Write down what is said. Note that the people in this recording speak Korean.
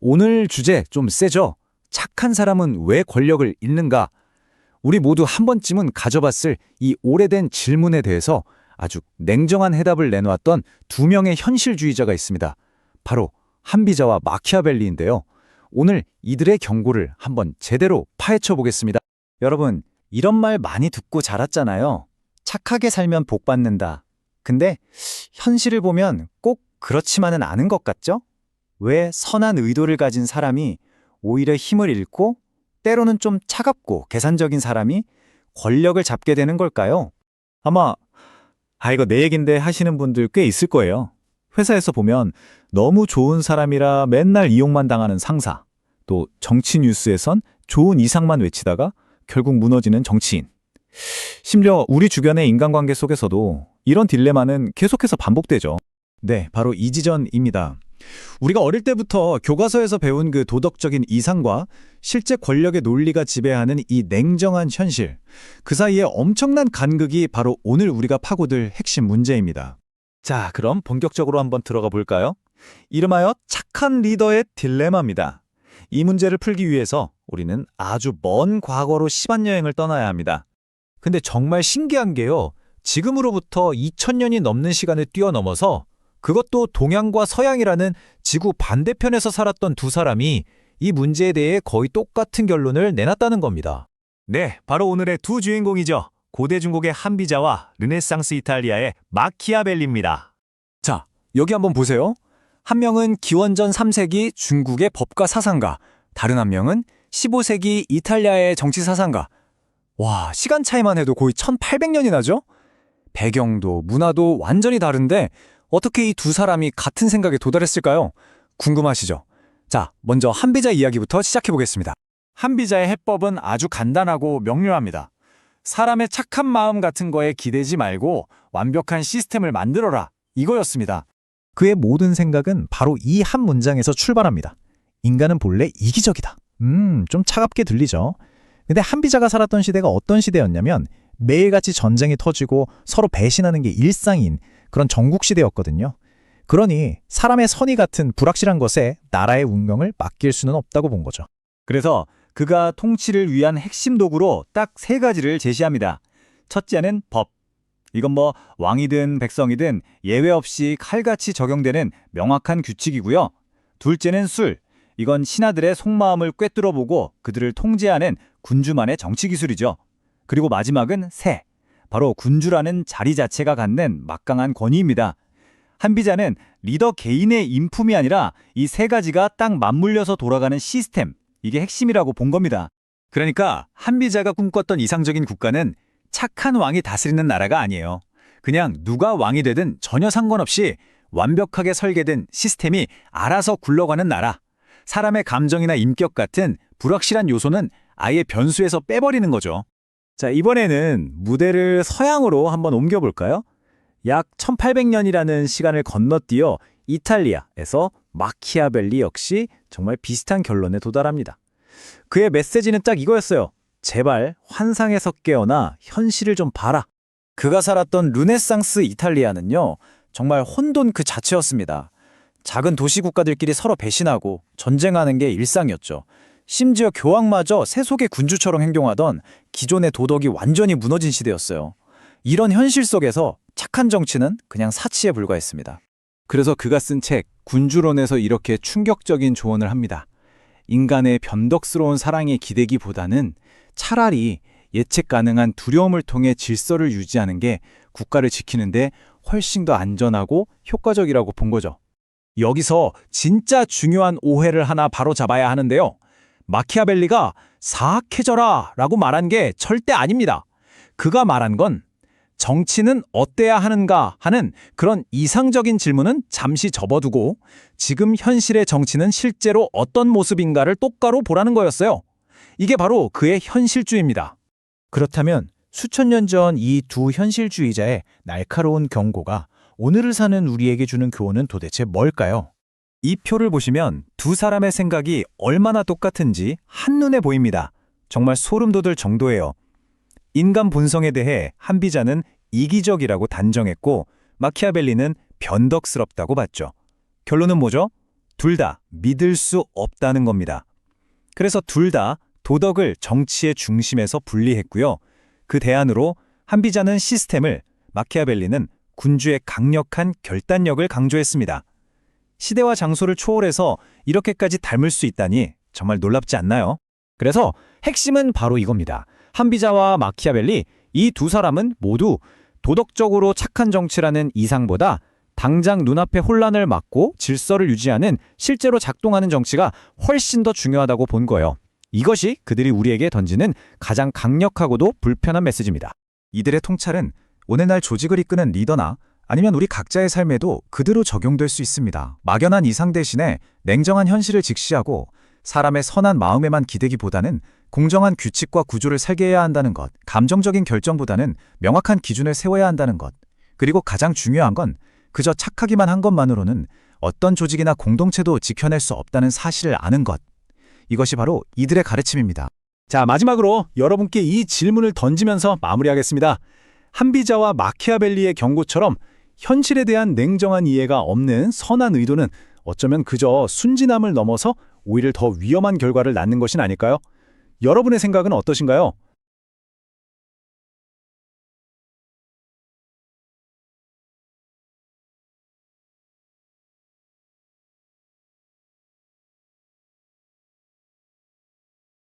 오늘 주제 좀 세죠? 착한 사람은 왜 권력을 잃는가? 우리 모두 한 번쯤은 가져봤을 이 오래된 질문에 대해서 아주 냉정한 해답을 내놓았던 두 명의 현실주의자가 있습니다. 바로 한비자와 마키아벨리인데요. 오늘 이들의 경고를 한번 제대로 파헤쳐 보겠습니다. 여러분, 이런 말 많이 듣고 자랐잖아요. 착하게 살면 복 받는다. 근데 현실을 보면 꼭 그렇지만은 않은 것 같죠? 왜 선한 의도를 가진 사람이 오히려 힘을 잃고 때로는 좀 차갑고 계산적인 사람이 권력을 잡게 되는 걸까요? 아마 이거 내 얘긴데 하시는 분들 꽤 있을 거예요. 회사에서 보면 너무 좋은 사람이라 맨날 이용만 당하는 상사, 또 정치 뉴스에선 좋은 이상만 외치다가 결국 무너지는 정치인. 심지어 우리 주변의 인간관계 속에서도 이런 딜레마는 계속해서 반복되죠. 네, 바로 이 지점입니다. 우리가 어릴 때부터 교과서에서 배운 그 도덕적인 이상과 실제 권력의 논리가 지배하는 이 냉정한 현실, 그 사이에 엄청난 간극이 바로 오늘 우리가 파고들 핵심 문제입니다. 자, 그럼 본격적으로 한번 들어가 볼까요? 이름하여 착한 리더의 딜레마입니다. 이 문제를 풀기 위해서 우리는 아주 먼 과거로 시간여행을 떠나야 합니다. 근데 정말 신기한 게요. 지금으로부터 2000년이 넘는 시간을 뛰어넘어서 그것도 동양과 서양이라는 지구 반대편에서 살았던 두 사람이 이 문제에 대해 거의 똑같은 결론을 내놨다는 겁니다. 네, 바로 오늘의 두 주인공이죠. 고대 중국의 한비자와 르네상스 이탈리아의 마키아벨리입니다. 자, 여기 한번 보세요. 한 명은 기원전 3세기 중국의 법과 사상가, 다른 한 명은 15세기 이탈리아의 정치 사상가. 와, 시간 차이만 해도 거의 1800년이 나죠? 배경도 문화도 완전히 다른데 어떻게 이 두 사람이 같은 생각에 도달했을까요? 궁금하시죠? 자, 먼저 한비자 이야기부터 시작해 보겠습니다. 한비자의 해법은 아주 간단하고 명료합니다. 사람의 착한 마음 같은 거에 기대지 말고 완벽한 시스템을 만들어라. 이거였습니다. 그의 모든 생각은 바로 이 한 문장에서 출발합니다. 인간은 본래 이기적이다. 좀 차갑게 들리죠? 근데 한비자가 살았던 시대가 어떤 시대였냐면 매일같이 전쟁이 터지고 서로 배신하는 게 일상인 그런 전국시대였거든요. 그러니 사람의 선의 같은 불확실한 것에 나라의 운명을 맡길 수는 없다고 본 거죠. 그래서 그가 통치를 위한 핵심 도구로 딱 세 가지를 제시합니다. 첫째는 법. 이건 뭐 왕이든 백성이든 예외 없이 칼같이 적용되는 명확한 규칙이고요. 둘째는 술. 이건 신하들의 속마음을 꿰뚫어보고 그들을 통제하는 군주만의 정치 기술이죠. 그리고 마지막은 세. 바로 군주라는 자리 자체가 갖는 막강한 권위입니다. 한비자는 리더 개인의 인품이 아니라 이 세 가지가 딱 맞물려서 돌아가는 시스템, 이게 핵심이라고 본 겁니다. 그러니까 한비자가 꿈꿨던 이상적인 국가는 착한 왕이 다스리는 나라가 아니에요. 그냥 누가 왕이 되든 전혀 상관없이 완벽하게 설계된 시스템이 알아서 굴러가는 나라. 사람의 감정이나 인격 같은 불확실한 요소는 아예 변수에서 빼버리는 거죠. 자, 이번에는 무대를 서양으로 한번 옮겨볼까요? 약 1800년이라는 시간을 건너뛰어 이탈리아에서 마키아벨리 역시 정말 비슷한 결론에 도달합니다. 그의 메시지는 딱 이거였어요. 제발 환상에서 깨어나 현실을 좀 봐라. 그가 살았던 르네상스 이탈리아는요, 정말 혼돈 그 자체였습니다. 작은 도시 국가들끼리 서로 배신하고 전쟁하는 게 일상이었죠. 심지어 교황마저 세속의 군주처럼 행동하던 기존의 도덕이 완전히 무너진 시대였어요. 이런 현실 속에서 착한 정치는 그냥 사치에 불과했습니다. 그래서 그가 쓴 책 군주론에서 이렇게 충격적인 조언을 합니다. 인간의 변덕스러운 사랑에 기대기보다는 차라리 예측 가능한 두려움을 통해 질서를 유지하는 게 국가를 지키는데 훨씬 더 안전하고 효과적이라고 본 거죠. 여기서 진짜 중요한 오해를 하나 바로 잡아야 하는데요. 마키아벨리가 사악해져라 라고 말한 게 절대 아닙니다. 그가 말한 건 정치는 어때야 하는가 하는 그런 이상적인 질문은 잠시 접어두고 지금 현실의 정치는 실제로 어떤 모습인가를 똑바로 보라는 거였어요. 이게 바로 그의 현실주의입니다. 그렇다면 수천 년 전 이 두 현실주의자의 날카로운 경고가 오늘을 사는 우리에게 주는 교훈은 도대체 뭘까요? 이 표를 보시면 두 사람의 생각이 얼마나 똑같은지 한눈에 보입니다. 정말 소름 돋을 정도예요. 인간 본성에 대해 한비자는 이기적이라고 단정했고 마키아벨리는 변덕스럽다고 봤죠. 결론은 뭐죠? 둘 다 믿을 수 없다는 겁니다. 그래서 둘 다 도덕을 정치의 중심에서 분리했고요. 그 대안으로 한비자는 시스템을, 마키아벨리는 군주의 강력한 결단력을 강조했습니다. 시대와 장소를 초월해서 이렇게까지 닮을 수 있다니 정말 놀랍지 않나요? 그래서 핵심은 바로 이겁니다. 한비자와 마키아벨리, 이 두 사람은 모두 도덕적으로 착한 정치라는 이상보다 당장 눈앞의 혼란을 막고 질서를 유지하는 실제로 작동하는 정치가 훨씬 더 중요하다고 본 거예요. 이것이 그들이 우리에게 던지는 가장 강력하고도 불편한 메시지입니다. 이들의 통찰은 오늘날 조직을 이끄는 리더나 아니면 우리 각자의 삶에도 그대로 적용될 수 있습니다. 막연한 이상 대신에 냉정한 현실을 직시하고 사람의 선한 마음에만 기대기보다는 공정한 규칙과 구조를 설계해야 한다는 것, 감정적인 결정보다는 명확한 기준을 세워야 한다는 것, 그리고 가장 중요한 건 그저 착하기만 한 것만으로는 어떤 조직이나 공동체도 지켜낼 수 없다는 사실을 아는 것. 이것이 바로 이들의 가르침입니다. 자, 마지막으로 여러분께 이 질문을 던지면서 마무리하겠습니다. 한비자와 마키아벨리의 경고처럼 현실에 대한 냉정한 이해가 없는 선한 의도는 어쩌면 그저 순진함을 넘어서 오히려 더 위험한 결과를 낳는 것은 아닐까요? 여러분의 생각은 어떠신가요?